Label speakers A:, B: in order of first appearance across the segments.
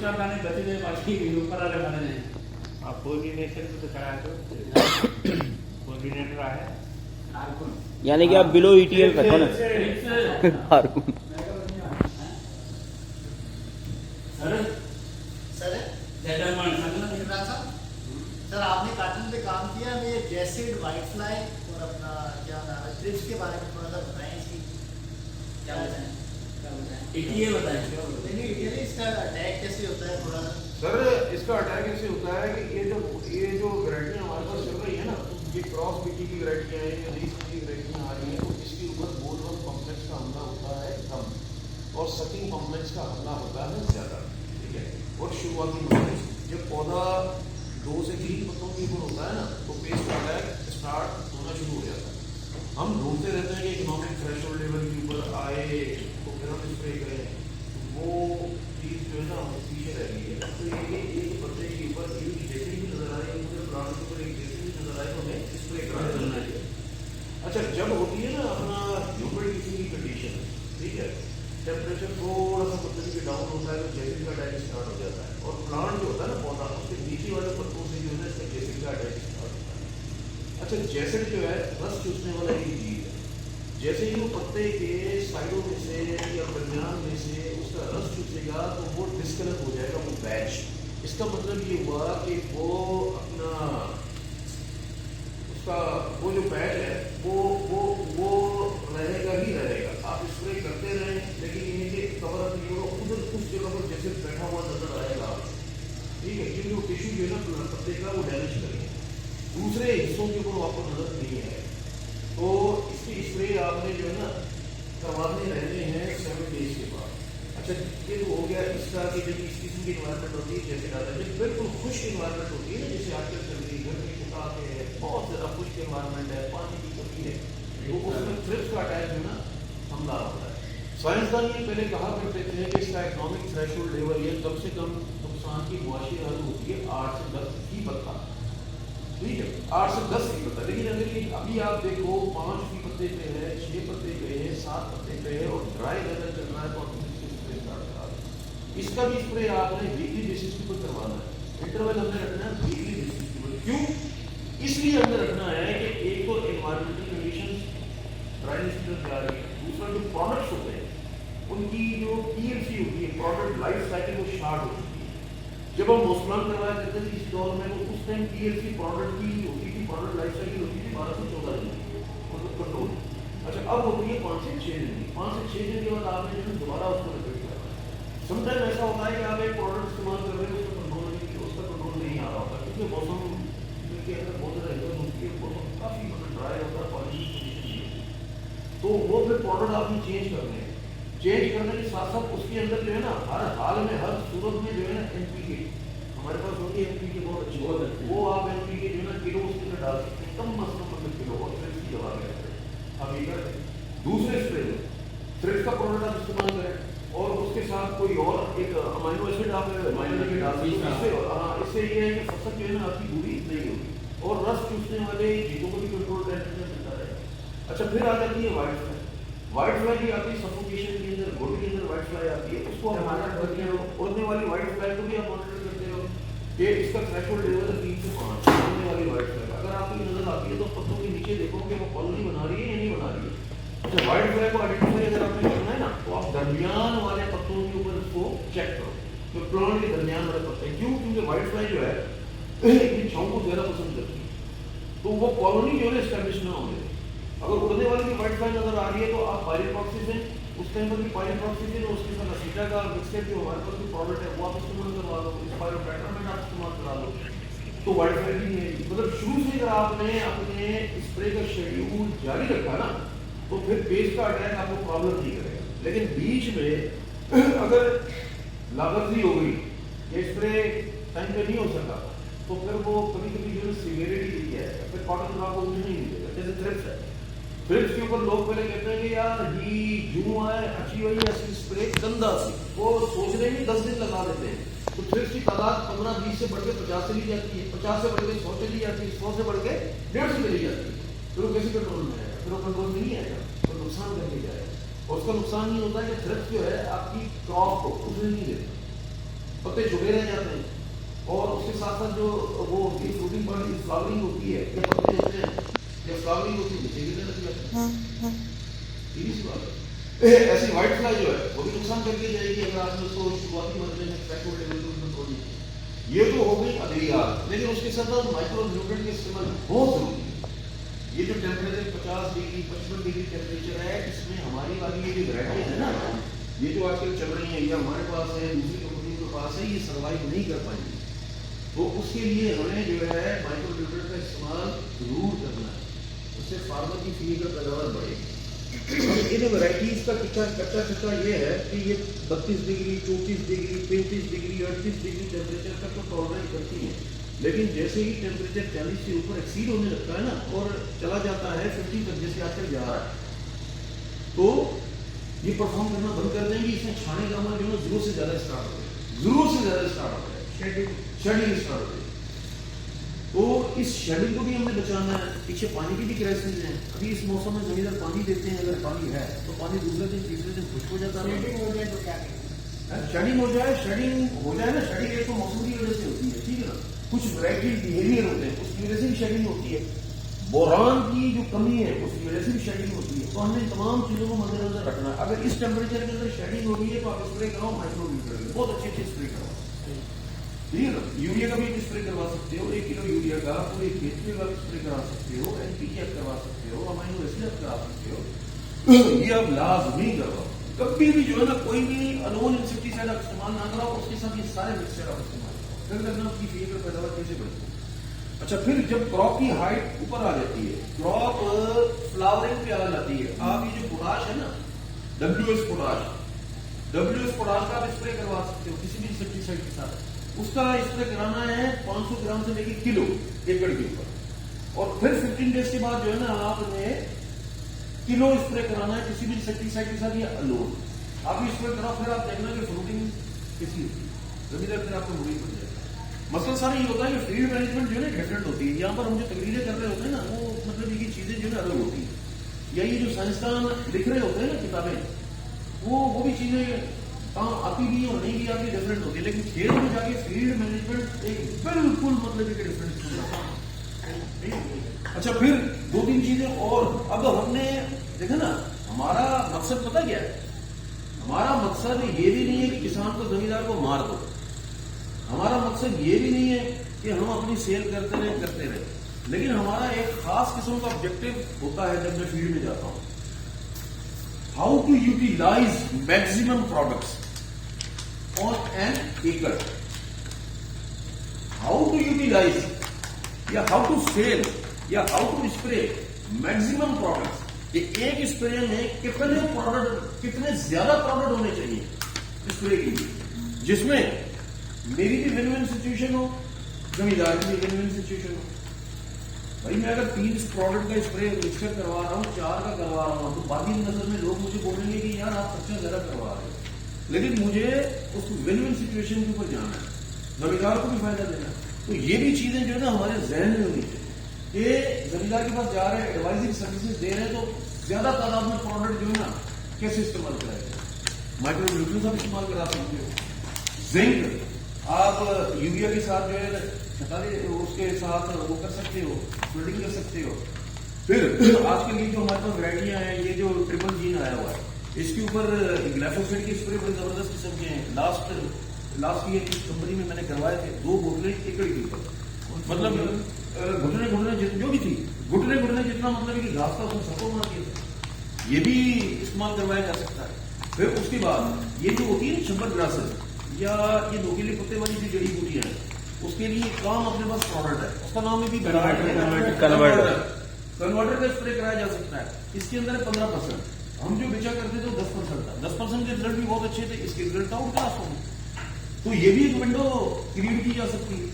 A: दूसरा बनाने बचे गए बाकी ऊपर वाले बनाने हैं।
B: आप कोऑर्डिनेशन को दिखाया तो कोऑर्डिनेटर आया
C: यानी कि आप बिलो ETL रखो ना हार्कुन।
D: सर आपने कार्टून पे काम किया, हमें ये जेसिड, व्हाइट फ्लाई और अपना क्या नाम है ट्रिप्स के बारे में थोड़ा सा बताएं। इसकी क्या बताएं
A: ETL बताएं।
D: नहीं ETL इसका अटैक कैसे होता है थोड़ा सा?
E: सर इसका अटैक ऐसे होता है कि ये जो वैरायटियाँ हमारे पास चल रही है ना, ये क्रॉस बीटी की वैरायटियाँ हैं, ये रीस की वैरायटियाँ आ रही हैं, तो इसके ऊपर बोलवर्म कॉम्प्लेक्स का हमला होता है कम और सकिंग कॉम्प्लेक्स का हमला होता है ज़्यादा, ठीक है। और शुरुआती में जब पौधा 2 से 3 पत्तों के ऊपर होता है ना, तो पेस्ट का अटैक स्टार्ट होना शुरू हो जाता है। हम ढूंढते रहते हैं कि इकोनॉमिक थ्रेशोल्ड लेवल के ऊपर आए तो फिर हम स्प्रे करें, वो चीज़ जो है ना पीछे रह गई है। तो ये एक पत्ते के ऊपर एक जैसे भी नजर आए, मुझे प्लांट के ऊपर एक जैसे भी नजर आए तो हमें स्प्रे करा चलना चाहिए। अच्छा, जब होती है ना अपना ह्यूमिडिटी की कंडीशन, ठीक है, टेम्परेचर थोड़ा सा पत्ते के डाउन होता है तो जैसे का अटैक स्टार्ट हो जाता है। और प्लांट जो होता है ना पौधा, उसके नीचे वाले पत्तों से जो है ना इसका जैसे का अटैक स्टार्ट होता है। अच्छा, जैसे जो है रस चूसने वाला एक चीज है, जैसे ही वो पत्ते के साइडों में से या दरमियान में से उसका रस चूसेगा तो वो डिस्कनेक्ट हो जाएगा वो बैच। इसका मतलब ये हुआ कि वो अपना उसका वो जो बैच है वो रहेगा ही रहेगा। आप स्प्रे करते रहें लेकिन इनके कवर अप नहीं होगा, उधर उस जगह पर जैसे बैठा हुआ नजर आएगा, ठीक है, क्योंकि वो टिश्यू जो है ना पत्ते का वो डैमेज करेगा, दूसरे हिस्सों के ऊपर आपको नजर नहीं आएगा। तो इसकी स्प्रे आपने जो है ना करवाने रहने हैं 7 डेज के बाद। अच्छा, ये तो हो गया इसका कि जब इस किस्म की इन्वायरमेंट होती है, जैसे डाला जब बिल्कुल खुश्क इन्वायरमेंट होती है ना, जैसे आजकल चल रही है, गर्मी के साथ है, बहुत ज़्यादा खुश्क इन्वायरमेंट है, पानी की कमी है, तो उसमें थ्रिप्स का अटैक जो है ना हमला होता है। साइंसदान ये पहले कहा करते थे कि इसका इकोनॉमिक थ्रेशोल्ड लेवल ये कम से कम नुकसान की मुआशी हद होती है 8 से 10 की पत्ता, ठीक है, 8 से 10 की पत्ता। लेकिन अगर ये अभी आप देखो 5 की पत्ते पे है, 6 पत्ते पे है, 7 पत्ते पे है और ड्राई वेदर चल रहा है तो आप स्प्रे स्टार्ट करा दें। इसका भी स्प्रे आपने वीकली बेसिस के ऊपर करवाना है। इंटरवल हमने रखना है वीकली बेसिस के ऊपर। क्यों? इसलिए हमने रखना है कि एक तो एनवायरमेंटल कंडीशंस ड्राइनेस की तरफ जा रही है, दूसरा जो प्रोडक्ट्स होते हैं उनकी जो PLC होती है, प्रोडक्ट लाइफ साइकिल, वो शार्ट हो चुकी है। जब हम मोस्टलान करवाया करते थे इस दौर में, तो उस टाइम PLC प्रोडक्ट की होती थी, प्रोडक्ट लाइफ साइकिल होती थी 12 से 14 दिन कंट्रोल। अच्छा, अब होती है 5 से 6 दिन की। 5 से 6 दिन के बाद आपने जो दोबारा उसको रिपीट करना है। समटाइम ऐसा होता है कि आप एक प्रोडक्ट इस्तेमाल कर रहे हो, उसका कंट्रोल नहीं आ रहा होता, क्योंकि मौसम के अंदर बहुत ज़्यादा इधर होती है, मौसम काफ़ी ड्राई होता है, पानी की कंडीशन नहीं होती, तो वो फिर प्रोडक्ट आपने चेंज करने हैं। चेंज करने के साथ साथ उसके अंदर जो है ना हर हाल में, हर सूरत में जो है ना NPK हमारे पास होती है, NPK बहुत अच्छी होती है, वो आप NPK जो है ना किलो उसके अंदर डाल सकते हैं, कम मसलों पर किलो, और थ्रिप्स की दवा करें आप ये करें। दूसरे स्प्रे में थ्रिप्स का प्रोडक्ट आप इस्तेमाल करें और उसके साथ कोई और एक अमाइनो एसिड आप डाल सकते हैं। इससे ये है कि फसल जो है ना आपकी बुरी नहीं होगी और रस चूसने वाले चीज़ों को भी कंट्रोल टेम्परेचर मिलता रहेगा। अच्छा, फिर आ जाती है व्हाइट फ्लाई। व्हाइट फ्लाई भी आती है सफोकेशन के अंदर, घोटे के अंदर व्हाइट फ्लाई आती है, उसको आप मॉनिटर करते हो। उड़ने वाली व्हाइट फ्लाई को भी आप मॉनिटर करते हो कि इसका थ्रेशोल्ड लेवल है 3 से 5। उड़ने वाली व्हाइट फ्लाई अगर आपको नजर आती है तो पत्तों के नीचे देखो कि वो कॉलोनी बना रही है या नहीं बना रही है। अच्छा, व्हाइट फ्लाई को आइडेंटिफाई अगर आपने करना है ना, तो आप दरमियान वाले पत्तों के ऊपर इसको चेक करो, तो प्लांट के दरमियान वाले पत्ते। क्यों? क्योंकि व्हाइट फ्लाई जो है ये छांव को ज़्यादा पसंद करती है, तो वो कॉलोनी जो है एस्टेब्लिश ना होने। अगर उड़ने वाली की व्हाइट फ्लाई नजर आ रही है तो आप पायरिप्रॉक्सिसिन, उस टाइम पर भी पायरिप्रॉक्सिसिन और उसके साथ असीटा का मिक्सचर जो हमारे पास भी प्रोडक्ट है वो आप इस्तेमाल करवा लो, पायरोप्लाटामेट आप इस्तेमाल करा लो, तो व्हाइट फ्लाई भी नहीं है। मतलब शुरू से अगर आपने अपने स्प्रे का शेड्यूल जारी रखा ना, तो फिर पेस्ट का अटैक आपको प्रॉब्लम नहीं करेगा। लेकिन बीच में अगर लापरवाही हो गई या स्प्रे टाइम पे नहीं हो सका तो फिर वो कभी कभी जो सीवियरिटी दी है, फिर कॉटन आपको कुछ नहीं मिलेगा। जैसे थ्रिप्स है, थ्रिप्स के ऊपर लोग पहले कहते हैं कि यार ही जूं आए अच्छी हुई ऐसी स्प्रे गंदा सी, वो सोचने में 10 दिन लगा देते हैं। तो थ्रिप्स की तादाद 15-20 से बढ़ के 50 चली जाती है, 50 से बढ़ के 100 चली जाती है, 100 से बढ़ के 150 चली जाती है। फिर वो कैसे कंट्रोल में आएगा? फिर वो कंट्रोल में नहीं आएगा, तो नुकसान करके जाएगा। और उसका नुकसान ये होता है कि थ्रिप्स जो है आपकी क्रॉप को उठने नहीं देता, पत्ते छुपे रह जाते हैं, और उसके साथ साथ जो वो उनकी फ्रूटिंग बॉडी फ्लावरिंग होती है या पत्ते होते हैं या फ्लावरिंग होती है नीचे गिरने लग जाते हैं। सीधी सी बात है। ऐसी व्हाइट फ्लाई जो है वो भी नुकसान करके जाएगी अगर आपने उसको शुरुआती मरने में फैक्टर लेवल पर कंट्रोल नहीं किया। ये तो हो गई अद्वियात, लेकिन उसके साथ साथ माइक्रो न्यूट्रिएंट के इस्तेमाल बहुत जरूरी है। ये जो टेम्परेचर 50 डिग्री 55 डिग्री टेम्परेचर है, इसमें हमारी वाली ये जो वैरायटी है ना, ये जो आजकल चल रही है, ये हमारे पास है, दूसरी कंपनियों के पास है, ये सर्वाइव नहीं कर पाएंगे। तो उसके लिए हमें जो है माइक्रो न्यूट्रिएंट का इस्तेमाल जरूर करना है, उससे फार्मर की फील्ड का पैदावार बढ़ेगी। इन वैरायटीज का कच्चा ये है कि ये 32 degree 34 degree 35 degree 38 degree temperature तक तो टॉलरेट करती है, लेकिन जैसे ही टेम्परेचर 40 से ऊपर एक्सीड होने लगता है ना और चला जाता है 50 तक, जैसे आजकल जा रहा है, तो ये परफॉर्म करना बंद कर देंगे। इसमें छाने का अमल जो है जरूर से ज्यादा स्टार्ट हो गया, जरूर से ज्यादा स्टार्ट हो गया, शेडिंग स्टार्ट हो गई। तो इस शेडिंग को भी हमने बचाना है। पीछे पानी की भी क्राइसिस है, अभी इस मौसम में जमींदार पानी देते हैं, अगर पानी है तो पानी दूसरे दिन तीसरे दिन खुश्क हो जाता है। शेडिंग हो जाए तो क्या करें? शेडिंग हो जाए ना, शेडिंग एक तो मौसम की वजह से होती है, ठीक है ना, कुछ वैरायटी बिहेवियर होते हैं उसकी वजह से भी शेडिंग होती है, बोरान की जो कमी है उसकी वजह से भी शेडिंग होती है। तो हमने तमाम चीजों को मद्देनजर रखना है। अगर इस टेम्परेचर के अंदर शेडिंग हो रही है तो आप स्प्रे कराओ माइक्रो न्यूट्रिएंट, बहुत अच्छे स्प्रे कराओ, ठीक है ना। यूरिया का भी स्प्रे करवा सकते हो, 1 किलो यूरिया का पूरे खेत में आप स्प्रे करा सकते हो, NPK करवा सकते हो, अमाइनो एसिड करा सकते हो, ये आप लाजमी करवाओ। कभी भी जो है ना कोई भी अनोन इंसेक्टिसाइड आप इस्तेमाल ना कराओ, उसके साथ ये सारे मिक्सचर आप इस्तेमाल करो, फिर करना उसकी फील्ड में पैदावार कैसे बढ़ती है। अच्छा, फिर जब क्रॉप की हाइट ऊपर आ जाती है, क्रॉप फ्लावरिंग पे आ जाती है, आप ये जो पोटाश है ना, WS पोटाश का आप स्प्रे करवा सकते हो किसी भी इंसेक्टिसाइड के साथ। उसका स्प्रे कराना है 500 ग्राम से लेकर किलो एकड़ के ऊपर, और फिर 15 डेज के बाद जो है ना आपने किलो स्प्रे कराना है किसी भी इंसेक्टिसाइड के साथ या अलोन। आप स्प्रे कराओ, फिर आप देखना कि फ्रूटिंग किसी होती है, जमीन फिर आपको मुड़ी पड़ जाएगा। मसला सारा ये होता है कि फील्ड मैनेजमेंट जो है ना डिफरेंट होती है। यहाँ पर हम जो तकरीरें कर रहे होते हैं ना, वो मतलब ये चीजें जो है अलग होती है, या ये जो साइंसदान लिख रहे होते हैं ना किताबें, वो भी चीजें कहाँ आती भी और नहीं भी आती, डिफरेंट होती है। लेकिन खेल में जाके फील्ड मैनेजमेंट एक बिल्कुल मतलब एक डिफरेंट होता है। अच्छा, फिर 2-3 चीजें और। अब हमने देखा ना, हमारा मकसद पता क्या है? हमारा मकसद ये भी नहीं है कि किसान को, जमींदार को मार दो। हमारा मकसद ये भी नहीं है कि हम अपनी सेल करते रहे, लेकिन हमारा एक खास किस्म का ऑब्जेक्टिव होता है जब मैं फील्ड में जाता हूं, how to utilise maximum products on an acre. How to utilize या how to sell या how to spray maximum products. कि एक स्प्रे में कितने प्रोडक्ट, कितने ज्यादा प्रोडक्ट होने चाहिए स्प्रे के लिए, जिसमें मेरी भी विन-विन सिचुएशन हो, जमींदार की भी विन-विन सिचुएशन हो। भाई मैं अगर 3 प्रोडक्ट का स्प्रे मिक्सर करवा रहा हूँ, 4 का करवा रहा हूँ, तो बाकी नजर में लोग मुझे बोलेंगे कि यार आप खर्चा ज्यादा करवा रहे हो, लेकिन मुझे उस विन-विन सिचुएशन के ऊपर जाना है, जमींदार को भी फायदा देना है। तो ये भी चीजें जो है ना हमारे जहन में होनी चाहिए कि जमींदार के पास जा रहे हैं, एडवाइजरी सर्विसेज दे रहे हैं, तो ज्यादा तादाद में प्रोडक्ट जो है ना कैसे इस्तेमाल कराएंगे। माइक्रो न्यूट्रिएंट्स आप इस्तेमाल करा सकते हो, जिंक आप यूरिया के साथ जो है उसके साथ वो कर सकते हो, स्प्रेडिंग कर सकते हो। फिर आजकल ये जो हमारे पास वैरायटियां हैं, ये जो ट्रिपल जीन आया हुआ है, इसके ऊपर ग्लाइफोसेट के स्प्रे बड़े जबरदस्त किस्म के हैं। लास्ट ईयर इस कंपनी में मैंने करवाए थे 2 बोतलें एकड़ के ऊपर, मतलब घुटने जो भी थी, घुटने जितना मतलब कि घास था उसने सबको मार दिया। ये भी इस्तेमाल करवाया जा सकता है। फिर उसके बाद ये जो होती है शंबर ग्रासेस या ये नोकीले कुत्ते वाली जो जड़ी बूटियां हैं, उसके लिए काम अपने पास प्रोडक्ट है, उसका नाम है भी कन्वर्टर का स्प्रे कराया जा सकता है। इसके अंदर 15%, हम जो बेचा करते थे 10% था, 10% के रिजल्ट भी बहुत अच्छे थे, इसके रिजल्ट आउट क्लास हो गए। तो ये भी एक विंडो क्रिएट की जा सकती है।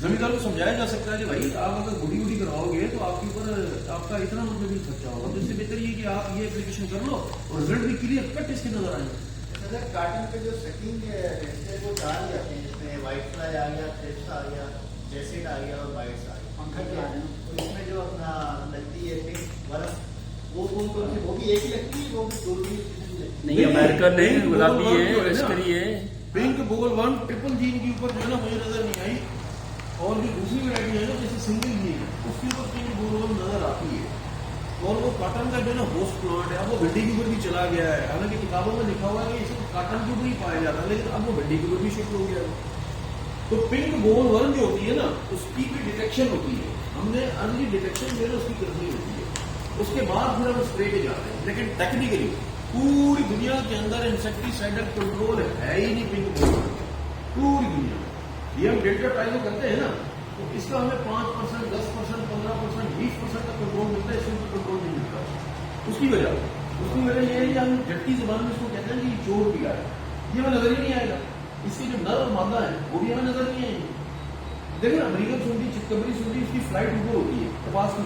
E: जमींदार को समझाया जा सकता है कि भाई आप अगर गुड़ी करवाओगे तो आपके ऊपर आपका इतना मतलब भी खर्चा होगा, तो इससे बेहतर ये कि आप ये एप्लीकेशन कर लो और रिजल्ट भी क्लियर कट इसके नजर आएंगे।
D: कार्टन पे जो सेटिंग वो डाल जाते हैं, जिसमें व्हाइट फ्लाई आ गया, थ्रिप्स आ गया, जेसिड आ गया और बाइट्स आ गया, तो इसमें जो अपना लगती है बर्फ, वो भी एक ही लगती है, वो भी 2
A: नहीं, अमेरिकन नहीं, गुलाबी है, लश्करी है,
E: पिंक बोल 1 ट्रिपल जीन के ऊपर जो है ना मुझे नजर नहीं आई, और जो दूसरी वैरायटी है ना जैसे सिंगल जीन है उसके ऊपर पिंक बोल 1 नजर आती है, और वो कॉटन का जो है ना होस्ट प्लांट है, अब वो भिंडी के ऊपर भी चला गया है। हालांकि किताबों में लिखा हुआ है कि इसे कॉटन के ऊपर ही पाया जाता है, लेकिन अब वो भिंडी के ऊपर भी शिफ्ट हो गया है। तो पिंक बोल 1 जो होती है ना उसकी भी डिटेक्शन होती है, हमने अर्ली डिटेक्शन जो है ना उसकी करनी होती है, उसके बाद फिर हम स्प्रे पे जाते हैं। लेकिन टेक्निकली पूरी दुनिया के अंदर इंसेक्टिसाइडल कंट्रोल है ही नहीं पिंक बोल 1, पूरी दुनिया में। ये हम डेल्टा ट्रायल करते हैं ना, तो इसका हमें 5%, 10%, 15%, 20% का कंट्रोल मिलता है, इसमें कंट्रोल नहीं मिलता। उसकी वजह यह है कि हम जट्टी जबान में इसको कहते हैं कि चोर पिया है, ये हमें नजर ही नहीं आएगा। इसकी जो नर और मादा है वो भी हमें नजर नहीं आएगी। देखिए ना, अमेरिकन सुंडी, चितकबरी सुंडी, इसकी फ्लाइट ऊपर होती है, कपास की